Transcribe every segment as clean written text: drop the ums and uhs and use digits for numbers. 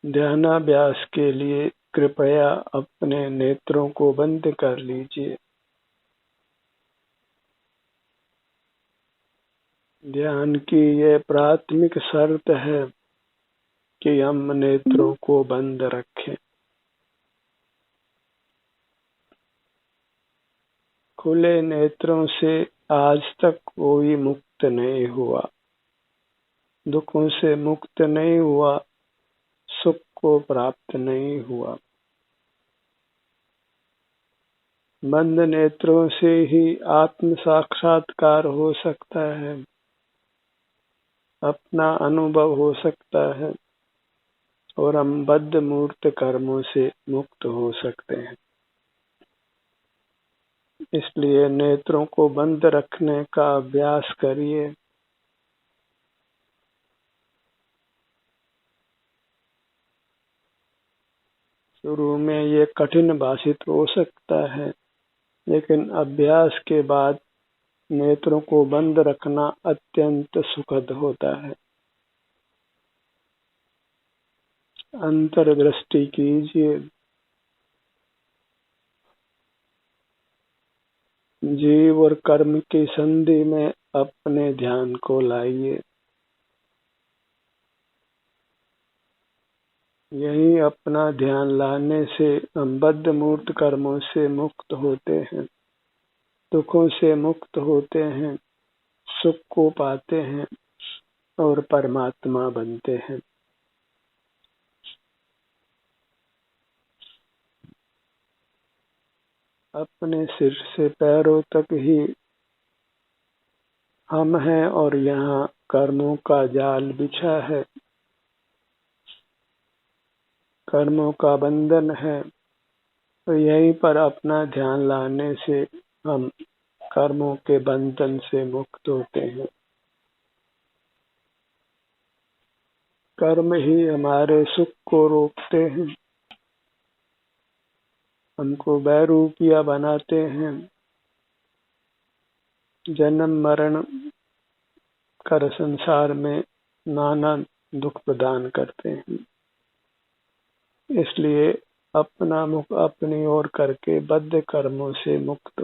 ध्यानाभ्यास के लिए कृपया अपने नेत्रों को बंद कर लीजिए। ध्यान की यह प्राथमिक शर्त है कि हम नेत्रों को बंद रखें। खुले नेत्रों से आज तक कोई मुक्त नहीं हुआ, दुखों से मुक्त नहीं हुआ, सुख को प्राप्त नहीं हुआ। बंद नेत्रों से ही आत्म साक्षात्कार हो सकता है, अपना अनुभव हो सकता है और हम बद्ध मूर्त कर्मों से मुक्त हो सकते हैं। इसलिए नेत्रों को बंद रखने का अभ्यास करिए। शुरू में ये कठिन भाषित हो सकता है, लेकिन अभ्यास के बाद नेत्रों को बंद रखना अत्यंत सुखद होता है। अंतर्दृष्टि कीजिए। जीव और कर्म की संधि में अपने ध्यान को लाइए। यही अपना ध्यान लाने से हम बद्ध मूर्त कर्मों से मुक्त होते हैं, दुखों से मुक्त होते हैं, सुख को पाते हैं और परमात्मा बनते हैं। अपने सिर से पैरों तक ही हम हैं और यहाँ कर्मों का जाल बिछा है, कर्मों का बंधन है। तो यहीं पर अपना ध्यान लाने से हम कर्मों के बंधन से मुक्त होते हैं। कर्म ही हमारे सुख को रोकते हैं, हमको बैरूपिया बनाते हैं, जन्म मरण कर संसार में नाना दुख प्रदान करते हैं। इसलिए अपना मुख अपनी ओर करके बद्ध कर्मों से मुक्त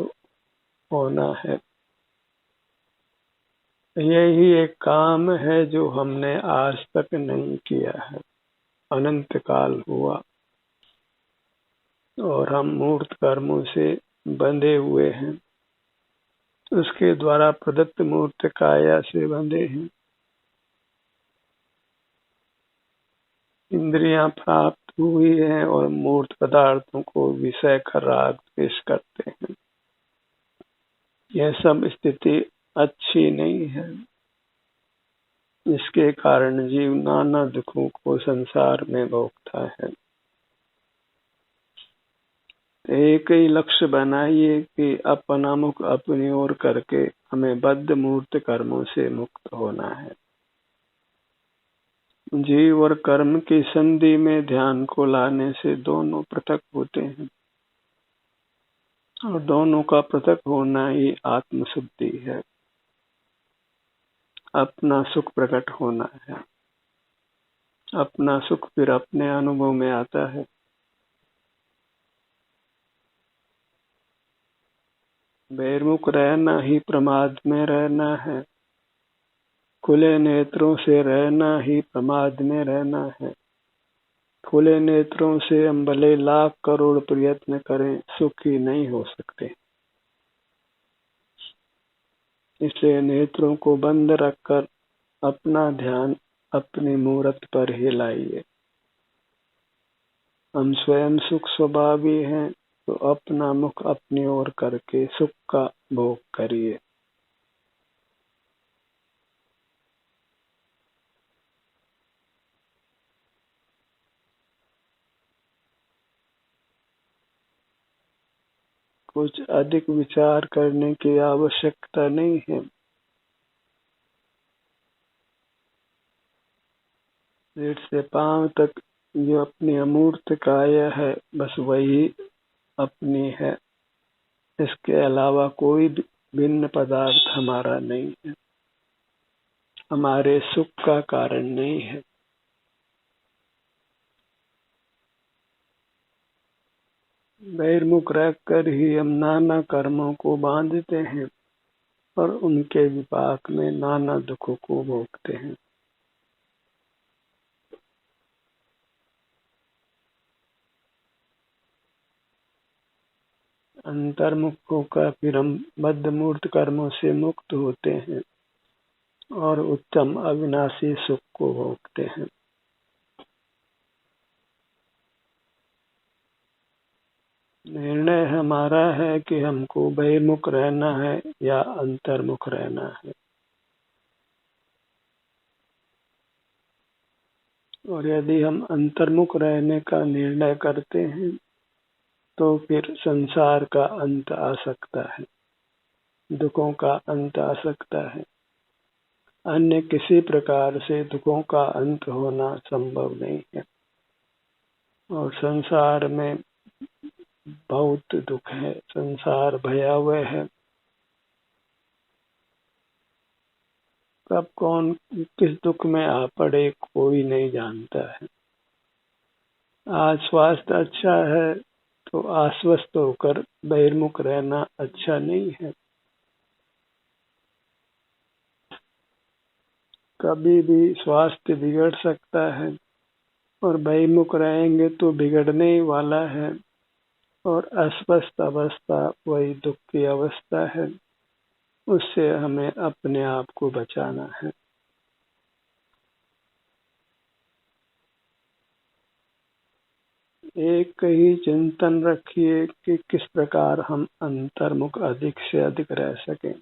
होना है। यही एक काम है जो हमने आज तक नहीं किया है। अनंत काल हुआ और हम मूर्त कर्मों से बंधे हुए हैं, उसके द्वारा प्रदत्त मूर्त काया से बंधे हैं। इंद्रियां प्राप्त हुई हैं और मूर्त पदार्थों को विषय का राग पेश करते हैं। यह सब स्थिति अच्छी नहीं है। इसके कारण जीव नाना दुखों को संसार में भोगता है। एक ही लक्ष्य बनाइए कि अपना मुख अपनी ओर करके हमें बद्ध मूर्त कर्मों से मुक्त होना है। जीव और कर्म की संधि में ध्यान को लाने से दोनों पृथक होते हैं और दोनों का पृथक होना ही आत्मशुद्धि है, अपना सुख प्रकट होना है। अपना सुख फिर अपने अनुभव में आता है। बहिर्मुख रहना ही प्रमाद में रहना है, खुले नेत्रों से रहना ही प्रमाद में रहना है। खुले नेत्रों से हम भले लाख करोड़ प्रयत्न करें, सुखी नहीं हो सकते। इसलिए नेत्रों को बंद रखकर अपना ध्यान अपनी मूरत पर ही लाइए। हम स्वयं सुख स्वभावी हैं, तो अपना मुख अपनी ओर करके सुख का भोग करिए। कुछ अधिक विचार करने की आवश्यकता नहीं है। सिर से पांव तक जो अपनी अमूर्त काया है, बस वही अपनी है। इसके अलावा कोई भिन्न पदार्थ हमारा नहीं है, हमारे सुख का कारण नहीं है। बहिर्मुख रहकर ही हम नाना कर्मों को बांधते हैं और उनके विपाक में नाना दुखों को भोगते हैं। अंतर्मुख होकर फिर हम बद्धमूर्त कर्मों से मुक्त होते हैं और उत्तम अविनाशी सुख को भोगते हैं। निर्णय हमारा है कि हमको बहिर्मुख रहना है या अंतर्मुख रहना है। और यदि हम अंतर्मुख रहने का निर्णय करते हैं तो फिर संसार का अंत आ सकता है, दुखों का अंत आ सकता है। अन्य किसी प्रकार से दुखों का अंत होना संभव नहीं है। और संसार में बहुत दुख है, संसार भयावह है। कब कौन किस दुख में आ पड़े कोई नहीं जानता है। आज स्वास्थ्य अच्छा है तो आश्वस्त होकर बहिर्मुख रहना अच्छा नहीं है। कभी भी स्वास्थ्य बिगड़ सकता है और बहिर्मुख रहेंगे तो बिगड़ने ही वाला है। और अस्वस्थ अवस्था वही दुख की अवस्था है, उससे हमें अपने आप को बचाना है। एक ही चिंतन रखिए कि किस प्रकार हम अंतर्मुख अधिक से अधिक रह सकें,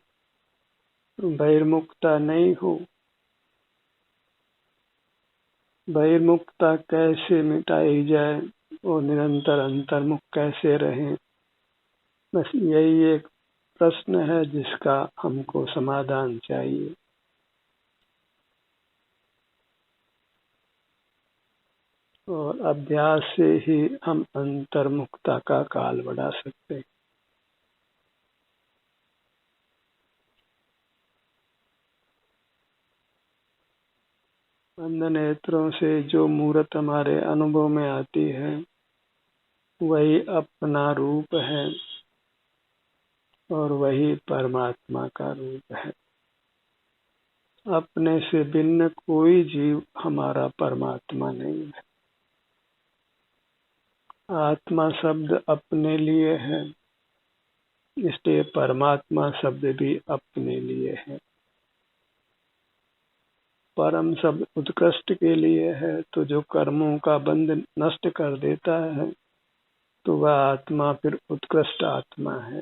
बहिर्मुखता नहीं हो। बहिर्मुखता कैसे मिटाई जाए और निरंतर अंतर्मुख कैसे रहें, बस यही एक प्रश्न है जिसका हमको समाधान चाहिए। और अभ्यास से ही हम अंतर्मुखता का काल बढ़ा सकते हैं। बंद नेत्रों से जो मूर्त हमारे अनुभव में आती है वही अपना रूप है और वही परमात्मा का रूप है। अपने से भिन्न कोई जीव हमारा परमात्मा नहीं है। आत्मा शब्द अपने लिए है, इसलिए परमात्मा शब्द भी अपने लिए है। परम शब्द उत्कृष्ट के लिए है, तो जो कर्मों का बंध नष्ट कर देता है तो वह आत्मा फिर उत्कृष्ट आत्मा है,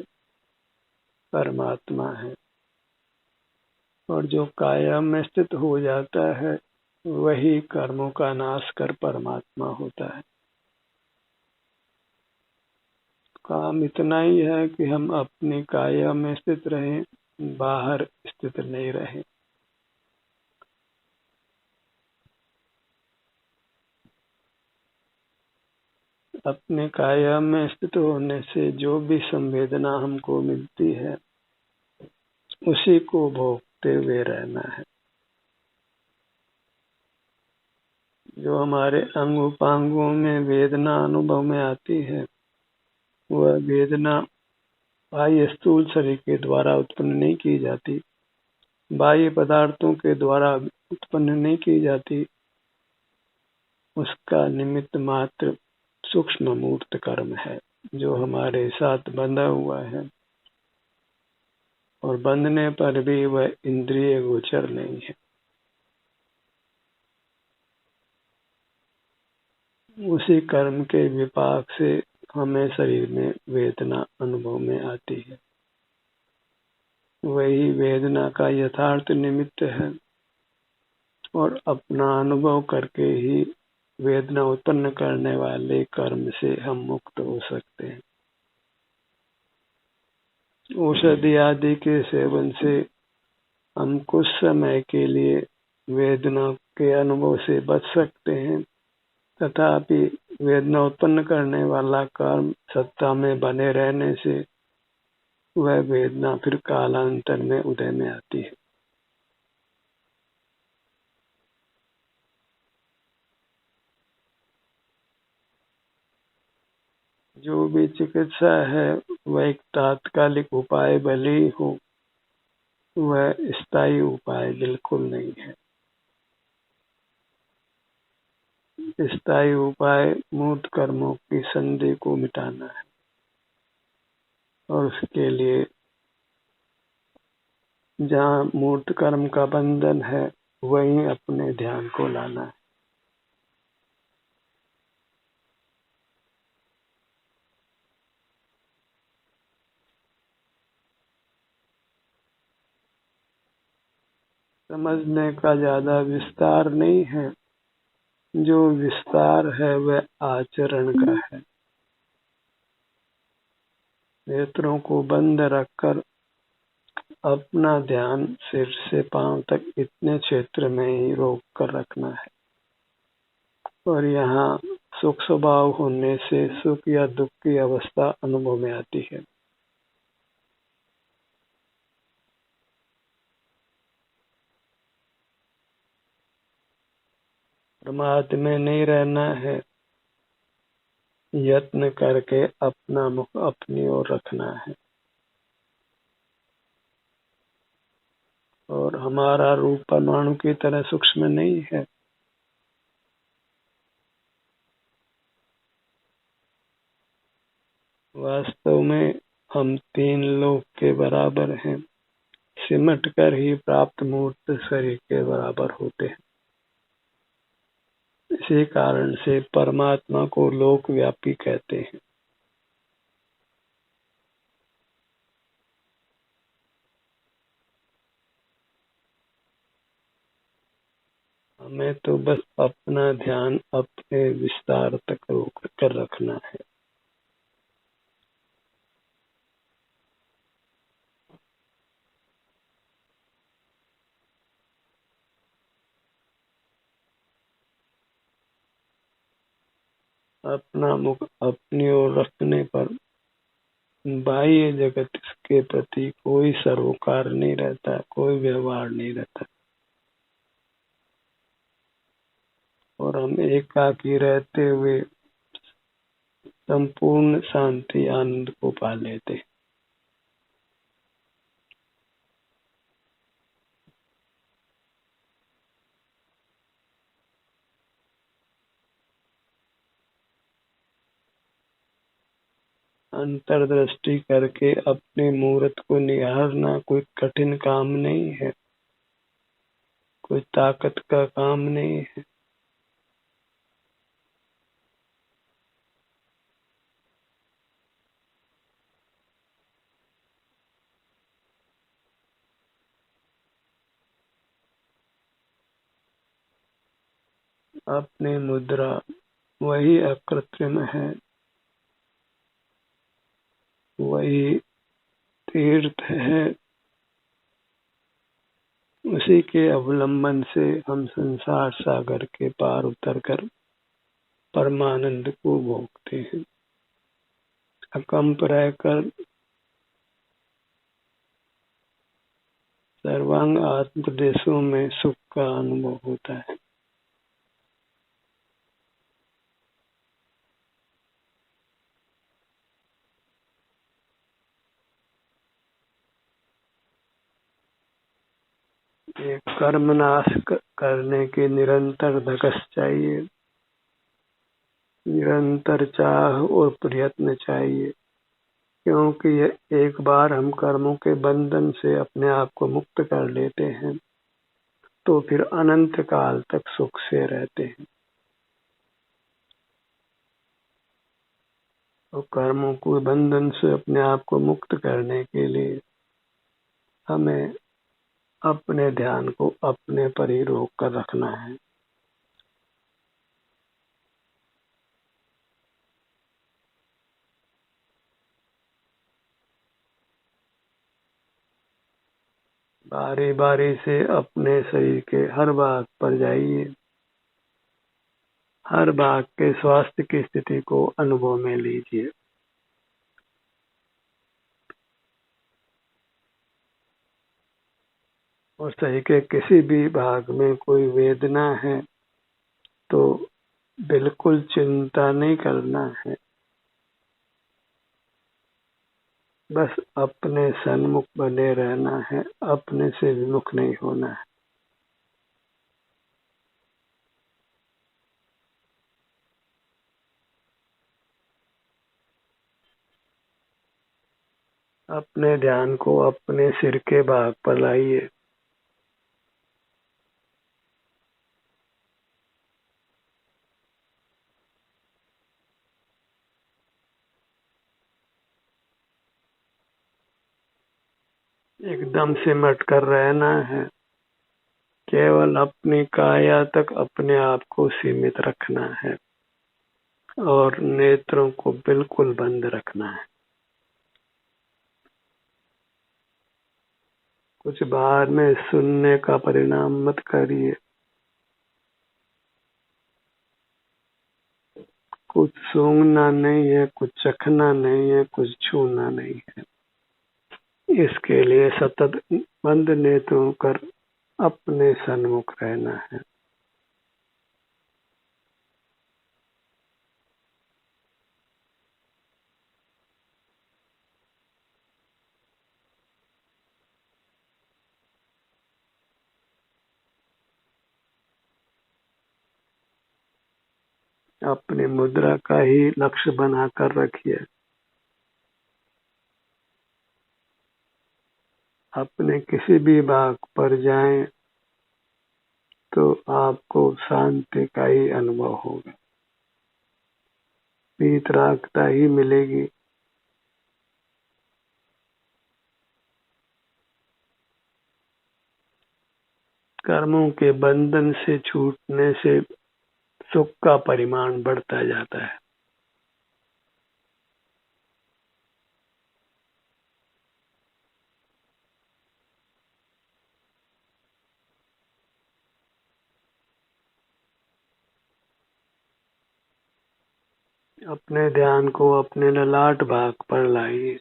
परमात्मा है। और जो कायम में स्थित हो जाता है वही कर्मों का नाश कर परमात्मा होता है। काम इतना ही है कि हम अपनी काया में स्थित रहें, बाहर स्थित नहीं रहें। अपने काया में स्थित होने से जो भी संवेदना हमको मिलती है उसी को भोगते हुए रहना है। जो हमारे अंग उपांगों में वेदना अनुभव में आती है वह वेदना बाह्य स्थूल शरीर के द्वारा उत्पन्न नहीं की जाती, बाह्य पदार्थों के द्वारा उत्पन्न नहीं की जाती। उसका निमित्त मात्र सूक्ष्म मूर्त कर्म है जो हमारे साथ बंधा हुआ है और बंधने पर भी वह इंद्रिय गोचर नहीं है। उसी कर्म के विपाक से हमें शरीर में वेदना अनुभव में आती है। वही वेदना का यथार्थ निमित्त है और अपना अनुभव करके ही वेदना उत्पन्न करने वाले कर्म से हम मुक्त हो सकते हैं। औषधि आदि के सेवन से हम कुछ समय के लिए वेदना के अनुभव से बच सकते हैं, तथापि वेदना उत्पन्न करने वाला कर्म सत्ता में बने रहने से वह वेदना फिर कालांतर में उदय में आती है। जो भी चिकित्सा है वह एक तात्कालिक उपाय भले ही हो, वह स्थायी उपाय बिल्कुल नहीं है। स्थायी उपाय मूर्त कर्मों की संधि को मिटाना है, और उसके लिए जहाँ मूर्त कर्म का बंधन है वहीं अपने ध्यान को लाना है। समझने का ज्यादा विस्तार नहीं है, जो विस्तार है वह आचरण का है। नेत्रों को बंद रखकर अपना ध्यान सिर से पांव तक इतने क्षेत्र में ही रोक कर रखना है, और यहाँ सुख स्वभाव होने से सुख या दुख की अवस्था अनुभव में आती है। प्रमाद में नहीं रहना है, यत्न करके अपना मुख अपनी ओर रखना है, और हमारा रूप परमाणु की तरह सूक्ष्म नहीं है। वास्तव में हम 3 लोक के बराबर हैं, सिमट कर ही प्राप्त मूर्त शरीर के बराबर होते हैं। इसी कारण से परमात्मा को लोकव्यापी कहते हैं। हमें तो बस अपना ध्यान अपने विस्तार तक रोक कर रखना है। अपना मुख अपनी ओर रखने पर बाह्य जगत के प्रति कोई सरोकार नहीं रहता, कोई व्यवहार नहीं रहता, और हम एकाकी रहते हुए संपूर्ण शांति आनंद को पा लेते। अंतर्दृष्टि करके अपने मूर्त को निहारना कोई कठिन काम नहीं है, कोई ताकत का काम नहीं है। अपनी मुद्रा वही अकृत्रिम है, वही तीर्थ है। उसी के अवलंबन से हम संसार सागर के पार उतरकर परमानंद को भोगते हैं। अकंप रहकर सर्वांग आत्मदेशों में सुख का अनुभव होता है। एक कर्मनाश करने की निरंतर धकस चाहिए, निरंतर चाह और प्रयत्न चाहिए, क्योंकि एक बार हम कर्मों के बंधन से अपने आप को मुक्त कर लेते हैं तो फिर अनंत काल तक सुख से रहते हैं। तो कर्मों के बंधन से अपने आप को मुक्त करने के लिए हमें अपने ध्यान को अपने पर ही रोक कर रखना है। बारी बारी से अपने शरीर के हर भाग पर जाइए, हर भाग के स्वास्थ्य की स्थिति को अनुभव में लीजिए। और शरीर के किसी भी भाग में कोई वेदना है तो बिल्कुल चिंता नहीं करना है, बस अपने सन्मुख बने रहना है, अपने से विमुख नहीं होना है। अपने ध्यान को अपने सिर के भाग पर लाइए। एकदम सिमट कर रहना है। केवल अपनी काया तक अपने आप को सीमित रखना है और नेत्रों को बिल्कुल बंद रखना है। कुछ बाहर में सुनने का परिणाम मत करिए। कुछ सूंघना नहीं है, कुछ चखना नहीं है, कुछ छूना नहीं है। इसके लिए सतत बंद नेत्रों कर अपने सन्मुख रहना है। अपनी मुद्रा का ही लक्ष्य बनाकर रखिए। अपने किसी भी भाग पर जाएं तो आपको शांति का ही अनुभव होगा, वीतरागता ही मिलेगी। कर्मों के बंधन से छूटने से सुख का परिमाण बढ़ता जाता है। अपने ध्यान को अपने ललाट भाग पर लाइए।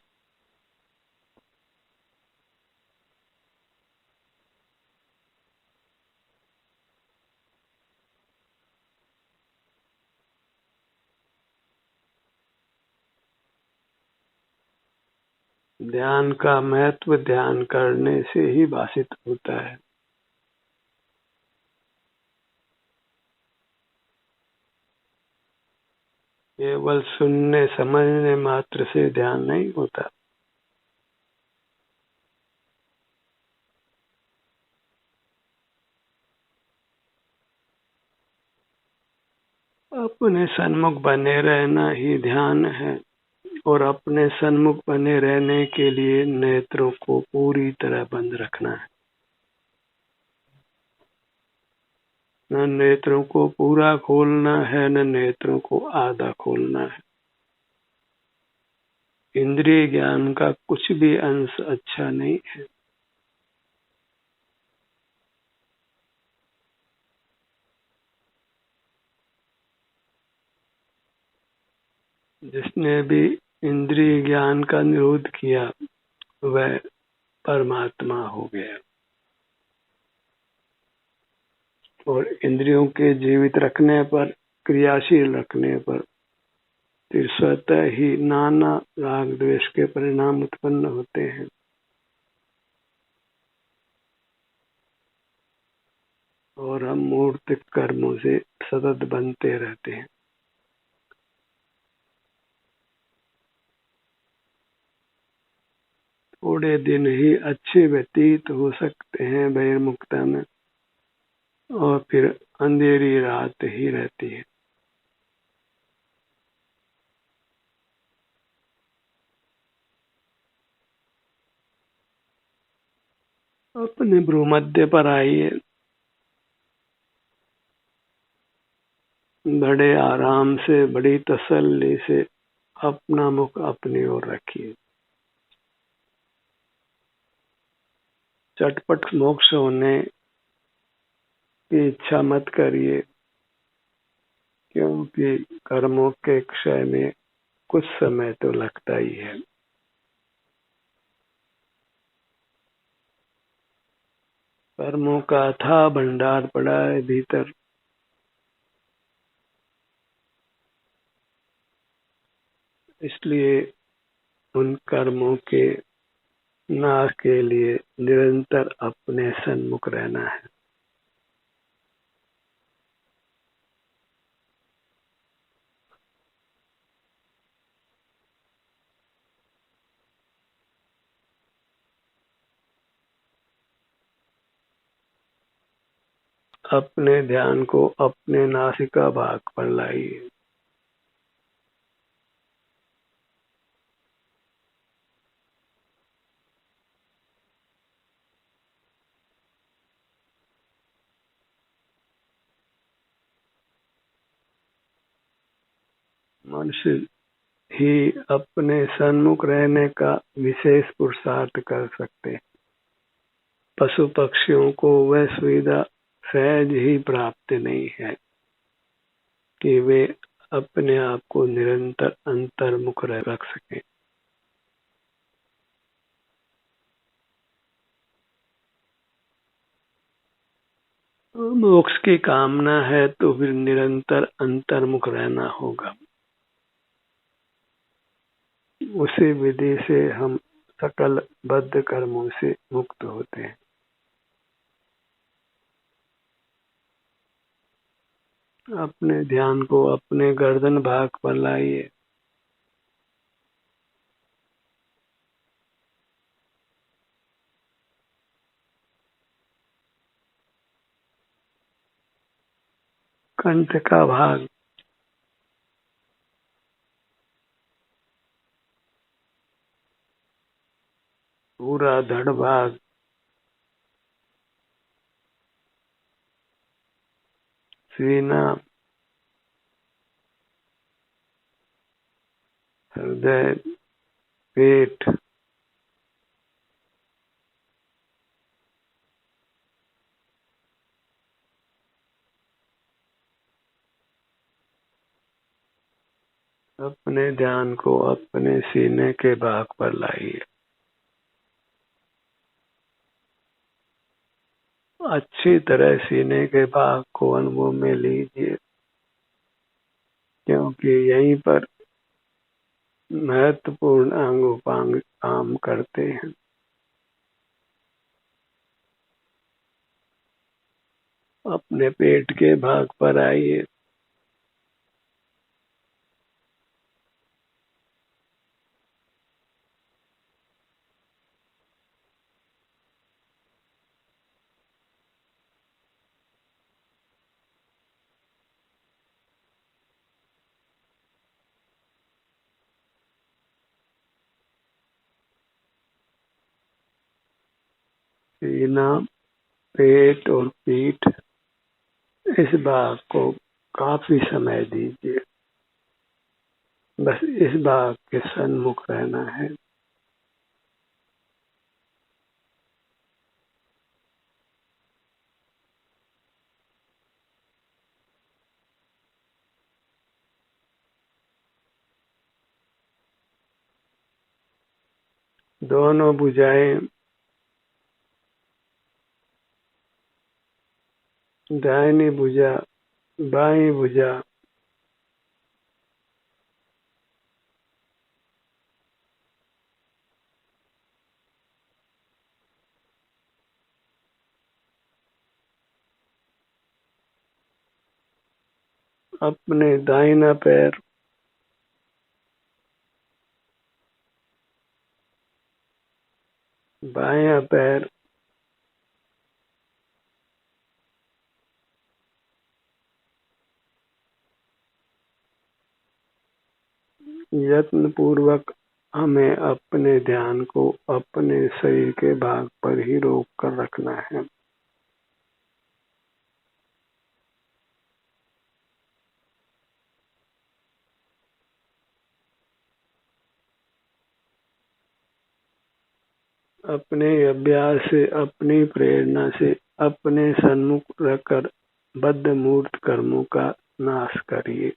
ध्यान का महत्व ध्यान करने से ही भाषित होता है। केवल सुनने समझने मात्र से ध्यान नहीं होता। अपने सन्मुख बने रहना ही ध्यान है और अपने सन्मुख बने रहने के लिए नेत्रों को पूरी तरह बंद रखना है। न नेत्रों को पूरा खोलना है, न नेत्रों को आधा खोलना है। इंद्रिय ज्ञान का कुछ भी अंश अच्छा नहीं है। जिसने भी इंद्रिय ज्ञान का निरोध किया वह परमात्मा हो गया। और इंद्रियों के जीवित रखने पर, क्रियाशील रखने पर फिर स्वतः ही नाना राग द्वेष के परिणाम उत्पन्न होते हैं। और हम मूर्तिक कर्मों से सतत बनते रहते हैं। थोड़े दिन ही अच्छे व्यतीत हो सकते हैं बहिर्मुखता में और फिर अंधेरी रात ही रहती है। अपने भ्रूमध्य पर आइए। बड़े आराम से, बड़ी तसल्ली से अपना मुख अपनी ओर रखिए। चटपट मोक्ष होने की इच्छा मत करिए, क्योंकि कर्मों के क्षय में कुछ समय तो लगता ही है। कर्मों का अथाह भंडार पड़ा है भीतर। इसलिए उन कर्मों के नाश के लिए निरंतर अपने सन्मुख रहना है। अपने ध्यान को अपने नासिका भाग पर लाइए। मनुष्य ही अपने सन्मुख रहने का विशेष पुरुषार्थ कर सकते हैं। पशु पक्षियों को वह सुविधा सहज ही प्राप्त नहीं है कि वे अपने आप को निरंतर अंतर्मुख रख सकें। मोक्ष की कामना है तो फिर निरंतर अंतर्मुख रहना होगा। उसी विधि से हम सकल बद्ध कर्मों से मुक्त होते हैं। अपने ध्यान को अपने गर्दन भाग पर लाइए। कंठ का भाग, पूरा धड़ भाग, सीना, हृदय, पेट, अपने ध्यान को अपने सीने के भाग पर लाइए। अच्छी तरह सीने के भाग को अनुभव में लीजिए, क्योंकि यहीं पर महत्वपूर्ण अंग उपांग काम करते हैं। अपने पेट के भाग पर आइए। सीना, पेट और पीठ, इस भाग को काफी समय दीजिए। बस इस भाग के सन्मुख रहना है। दोनों भुजाएं, दाहिनी भुजा, बाईं भुजा, अपने दाहिना पैर, बायां पैर, यत्न पूर्वक हमें अपने ध्यान को अपने शरीर के भाग पर ही रोक कर रखना है। अपने अभ्यास से, अपनी प्रेरणा से अपने सन्मुख रखकर बद्ध मूर्त कर्मों का नाश करिए।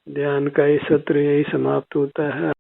ध्यान का ये सत्र यही समाप्त होता है।